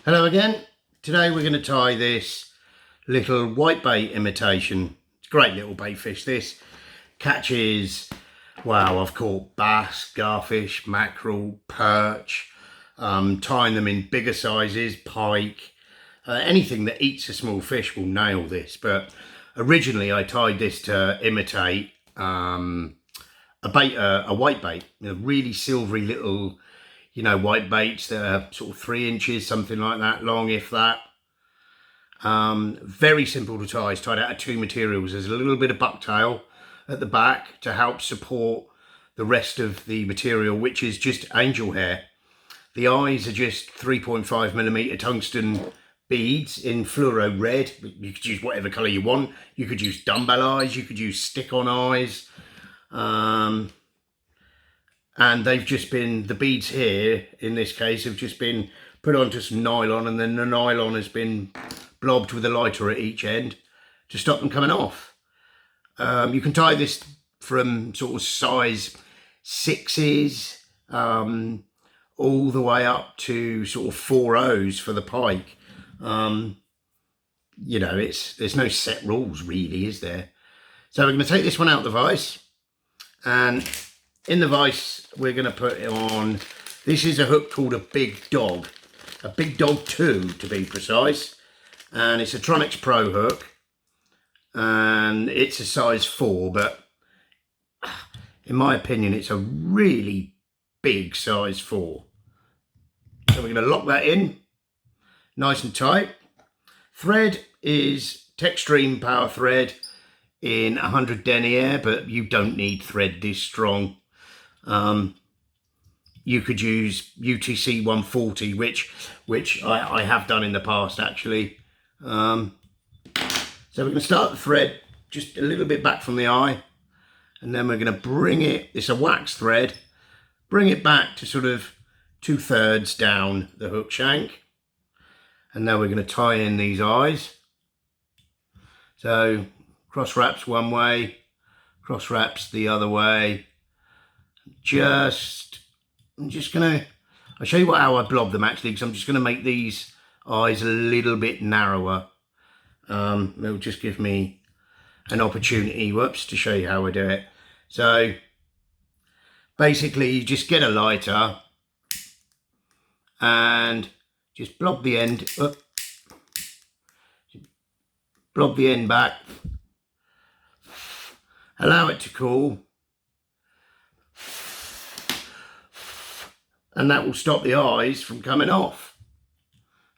Hello again. Today we're going to tie this little whitebait imitation. It's a great little bait fish. This catches, wow, I've caught bass, garfish, mackerel, perch, tying them in bigger sizes, pike, anything that eats a small fish will nail this. But originally I tied this to imitate a whitebait, really silvery little white baits that are sort of 3 inches, something like that long, if that. Very simple to tie. It's tied out of 2 materials. There's a little bit of bucktail at the back to help support the rest of the material, which is just angel hair. The eyes are just 3.5mm tungsten beads in fluoro red. You could use whatever colour you want. You could use dumbbell eyes. You could use stick-on eyes. And they've just been, the beads here in this case have just been put onto some nylon, and then the nylon has been blobbed with a lighter at each end to stop them coming off. You can tie this from sort of size 6s all the way up to sort of 4.0s for the pike. There's no set rules really, is there? So we're going to take this one out of the vise, and in the vise, we're going to put it on, this is a hook called a Big Dog 2 to be precise, and it's a Tronix Pro hook, and it's a size 4, but in my opinion, it's a really big size 4. So we're going to lock that in, nice and tight. Thread is Textreme power thread in 100 denier, but you don't need thread this strong. You could use UTC 140, which I have done in the past actually. So we're going to start the thread just a little bit back from the eye, and then we're going to bring it, it's a wax thread, bring it back to sort of 2/3 down the hook shank, and now we're going to tie in these eyes. So cross wraps one way, cross wraps the other way. I'll show you how I blob them actually, because I'm just going to make these eyes a little bit narrower. It'll just give me an opportunity, to show you how I do it. So basically you just get a lighter and just blob the end up, blob the end back, allow it to cool, and that will stop the eyes from coming off.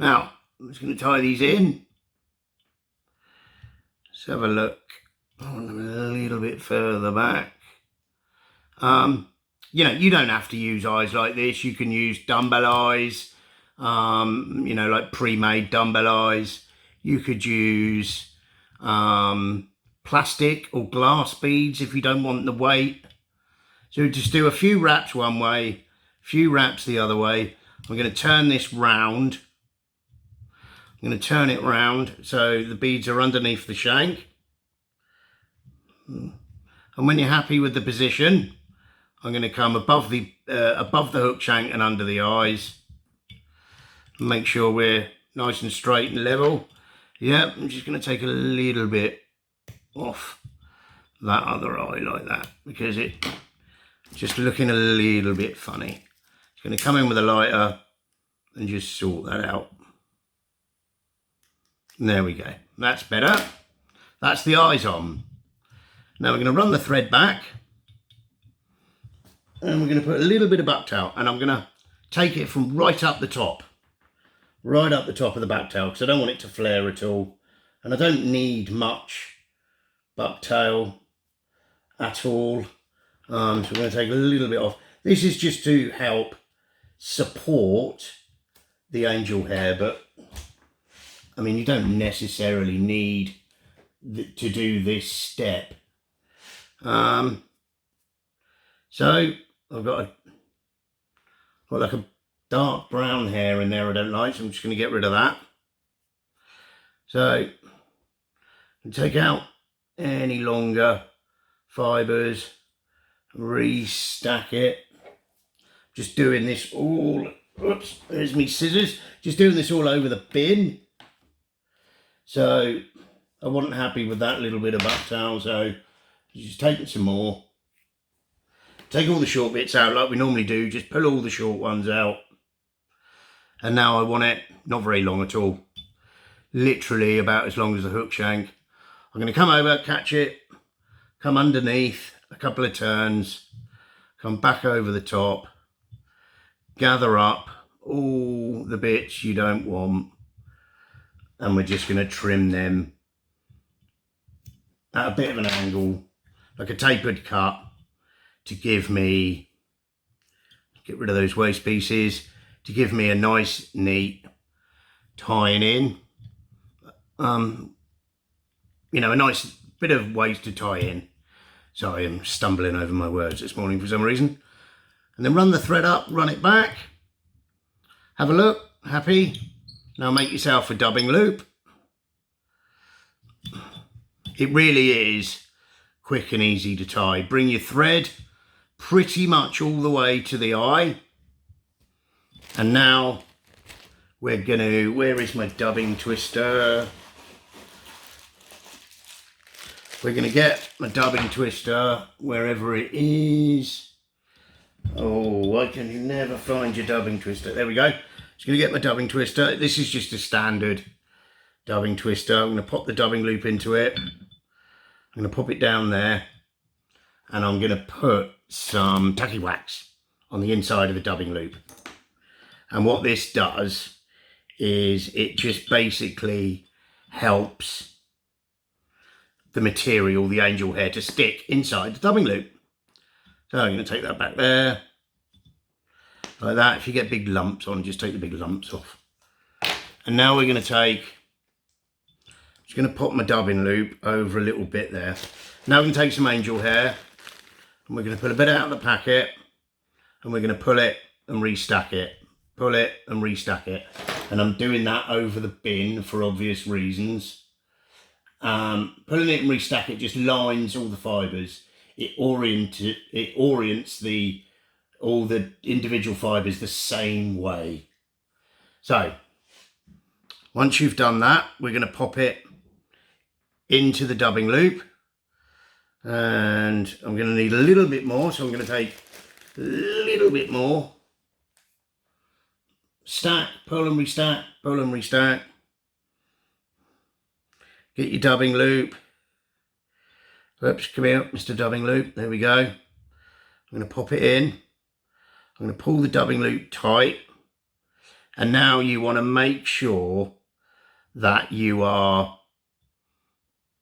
Now, I'm just going to tie these in. Let's have a look. I want them a little bit further back. You don't have to use eyes like this. You can use dumbbell eyes, like pre-made dumbbell eyes. You could use plastic or glass beads if you don't want the weight. So just do a few wraps one way, few wraps the other way. I'm going to turn this round. I'm going to turn it round so the beads are underneath the shank. And when you're happy with the position, I'm going to come above the hook shank and under the eyes. Make sure we're nice and straight and level. Yeah, I'm just going to take a little bit off that other eye like that, because it's just looking a little bit funny. Going to come in with a lighter and just sort that out. And there we go. That's better. That's the eyes on. Now we're going to run the thread back, and we're going to put a little bit of bucktail, and I'm going to take it from right up the top of the bucktail, because I don't want it to flare at all, and I don't need much bucktail at all. So we're going to take a little bit off. This is just to help support the angel hair, but I mean, you don't necessarily need to do this step. So I've got like a dark brown hair in there I don't like, so I'm just going to get rid of that. So take out any longer fibres, restack it. Just doing this all Oops, there's me scissors. Just doing this all over the bin. So I wasn't happy with that little bit of butt towel, so just taking some more. Take all the short bits out like we normally do, just pull all the short ones out. And now I want it not very long at all. Literally about as long as the hook shank. I'm going to come over, catch it, come underneath, a couple of turns, come back over the top, gather up all the bits you don't want, and we're just going to trim them at a bit of an angle, like a tapered cut, to give me, get rid of those waste pieces, to give me a nice, neat tying in. You know, a nice bit of waste to tie in. Sorry, I'm stumbling over my words this morning for some reason. And then run the thread up, run it back. Have a look, happy? Now make yourself a dubbing loop. It really is quick and easy to tie. Bring your thread pretty much all the way to the eye. And now we're gonna, where is my dubbing twister? We're gonna get my dubbing twister wherever it is. Oh, why can you never find your dubbing twister? There we go. Just gonna get my dubbing twister. This is just a standard dubbing twister. I'm gonna pop the dubbing loop into it. I'm gonna pop it down there, and I'm gonna put some tacky wax on the inside of the dubbing loop. And what this does is it just basically helps the material, the angel hair, to stick inside the dubbing loop. So I'm going to take that back there, like that. If you get big lumps on, just take the big lumps off. And now we're going to take, just going to pop my dubbing loop over a little bit there. Now we're going to take some angel hair, and we're going to put a bit out of the packet, and we're going to pull it and restack it. Pull it and restack it. And I'm doing that over the bin for obvious reasons. Pulling it and restack it just lines all the fibres. It orients all the individual fibres the same way. So once you've done that, we're going to pop it into the dubbing loop, and I'm going to need a little bit more, so I'm going to take a little bit more. Stack, pull and restack, pull and restack. Get your dubbing loop. Oops, come here, Mr. Dubbing Loop. There we go. I'm going to pop it in. I'm going to pull the dubbing loop tight. And now you want to make sure that you are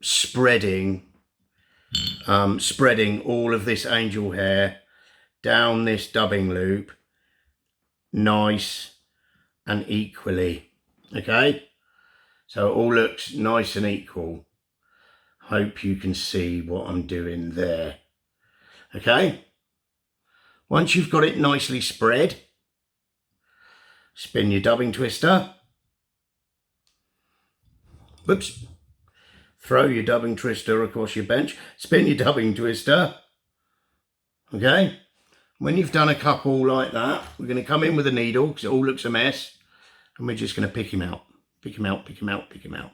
spreading all of this angel hair down this dubbing loop nice and equally. Okay? So it all looks nice and equal. Hope you can see what I'm doing there. Okay? Once you've got it nicely spread, spin your dubbing twister. Whoops. Throw your dubbing twister across your bench. Spin your dubbing twister. Okay? When you've done a couple like that, we're going to come in with a needle because it all looks a mess. And we're just going to pick him out. Pick him out, pick him out, pick him out.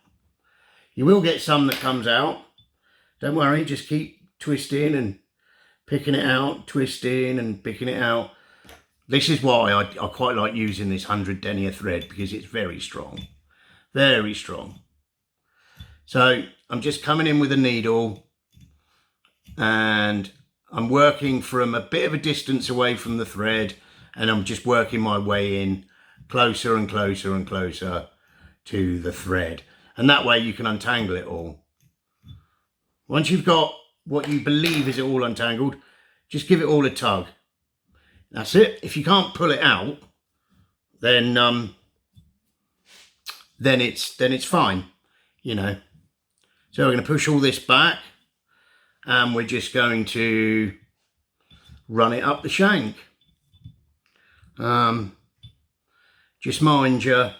You will get some that comes out. Don't worry, just keep twisting and picking it out, twisting and picking it out. This is why I quite like using this 100 denier thread, because it's very strong. Very strong. So I'm just coming in with a needle, and I'm working from a bit of a distance away from the thread, and I'm just working my way in closer and closer and closer to the thread, and that way you can untangle it all. Once you've got what you believe is all untangled, just give it all a tug. That's it. If you can't pull it out, then it's fine, you know. So we're going to push all this back, and we're just going to run it up the shank. Just mind your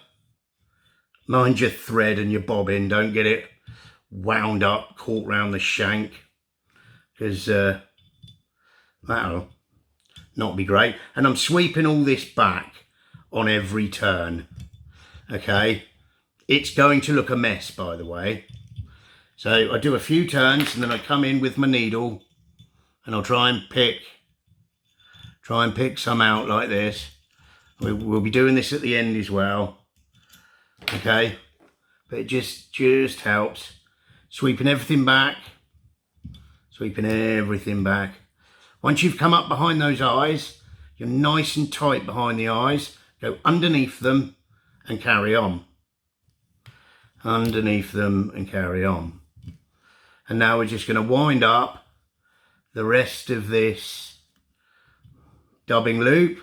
thread and your bobbin. Don't get it wound up, caught round the shank, because that'll not be great. And I'm sweeping all this back on every turn, okay? It's going to look a mess, by the way. So I do a few turns and then I come in with my needle and I'll try and pick some out like this. We'll be doing this at the end as well, okay? But it just helps. Sweeping everything back. Once you've come up behind those eyes, you're nice and tight behind the eyes. Go underneath them and carry on. Underneath them and carry on. And now we're just going to wind up the rest of this dubbing loop.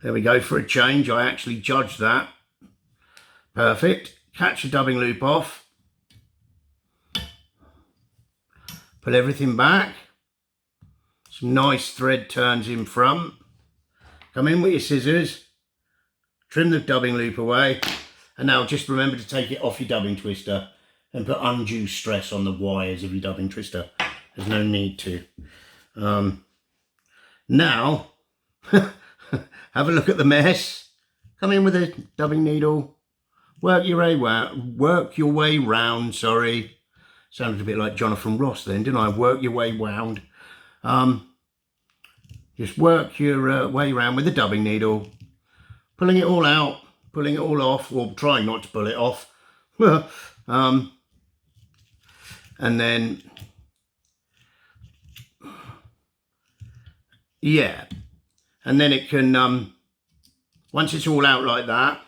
There we go for a change. I actually judged that. Perfect. Catch the dubbing loop off. Pull everything back. Some nice thread turns in front. Come in with your scissors. Trim the dubbing loop away. And now just remember to take it off your dubbing twister and put undue stress on the wires of your dubbing twister. There's no need to. Now, have a look at the mess. Come in with a dubbing needle. Work your way round, sorry. Sounded a bit like Jonathan Ross then, didn't I? Work your way round. Just work your way round with the dubbing needle. Pulling it all out, pulling it all off, or trying not to pull it off. And then, yeah. And then it can, once it's all out like that,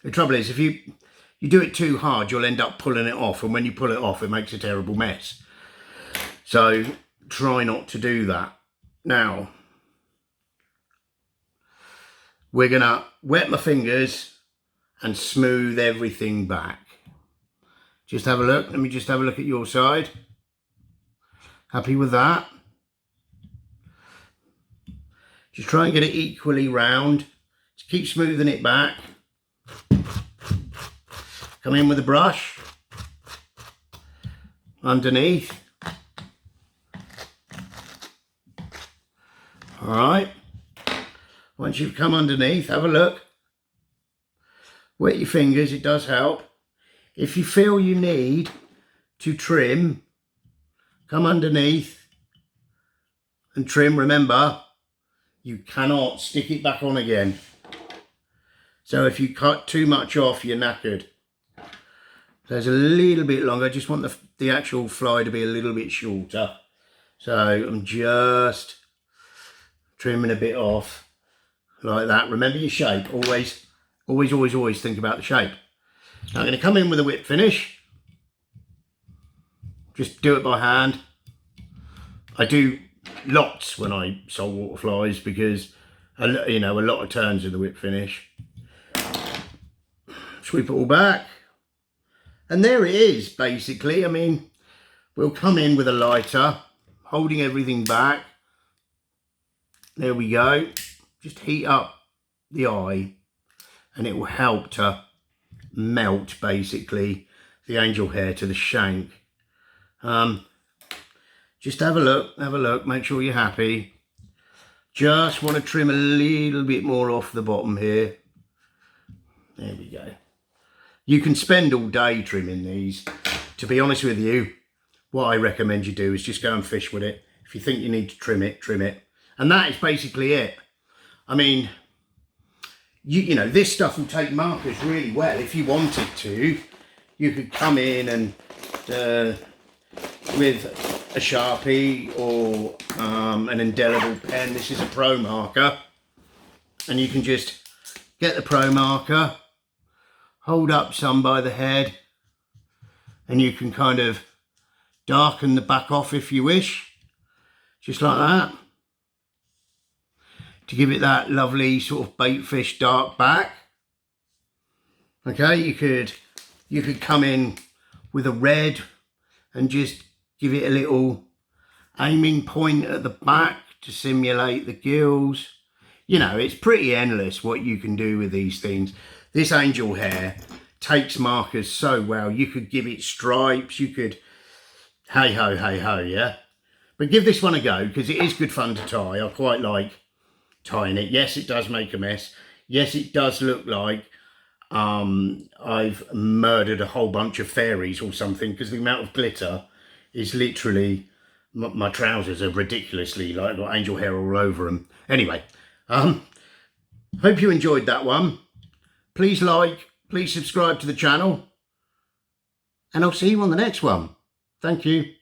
the trouble is if you do it too hard, you'll end up pulling it off. And when you pull it off, it makes a terrible mess. So try not to do that. Now, we're going to wet my fingers and smooth everything back. Just have a look. Let me just have a look at your side. Happy with that? Just try and get it equally round. Just keep smoothing it back. Come in with a brush. Underneath. All right. Once you've come underneath, have a look. Wet your fingers, it does help. If you feel you need to trim, come underneath and trim. Remember, you cannot stick it back on again. So if you cut too much off, you're knackered. So it's a little bit longer. I just want the actual fly to be a little bit shorter. So I'm just trimming a bit off like that. Remember your shape. Always think about the shape. Now I'm going to come in with a whip finish. Just do it by hand. I do lots when I saltwater flies because, you know, a lot of turns of the whip finish. Sweep it all back. And there it is, basically. I mean, we'll come in with a lighter, holding everything back. There we go. Just heat up the eye and it will help to melt, basically, the angel hair to the shank. Just have a look, make sure you're happy. Just want to trim a little bit more off the bottom here. There we go. You can spend all day trimming these. To be honest with you, what I recommend you do is just go and fish with it. If you think you need to trim it, trim it. And that is basically it. I mean, you know, this stuff will take markers really well. If you wanted to, you could come in and with a Sharpie or an indelible pen. This is a pro marker. And you can just get the pro marker, hold up some by the head, and you can kind of darken the back off if you wish. Just like that. To give it that lovely sort of bait fish dark back. Okay, you could come in with a red and just give it a little aiming point at the back to simulate the gills. You know, it's pretty endless what you can do with these things. This angel hair takes markers so well. You could give it stripes, you could, hey ho, yeah. But give this one a go because it is good fun to tie. I quite like tying it. Yes, it does make a mess. Yes, it does look like I've murdered a whole bunch of fairies or something, because the amount of glitter is literally, my trousers are ridiculously, like, got angel hair all over them. Anyway, hope you enjoyed that one. Please like, please subscribe to the channel, and I'll see you on the next one. Thank you.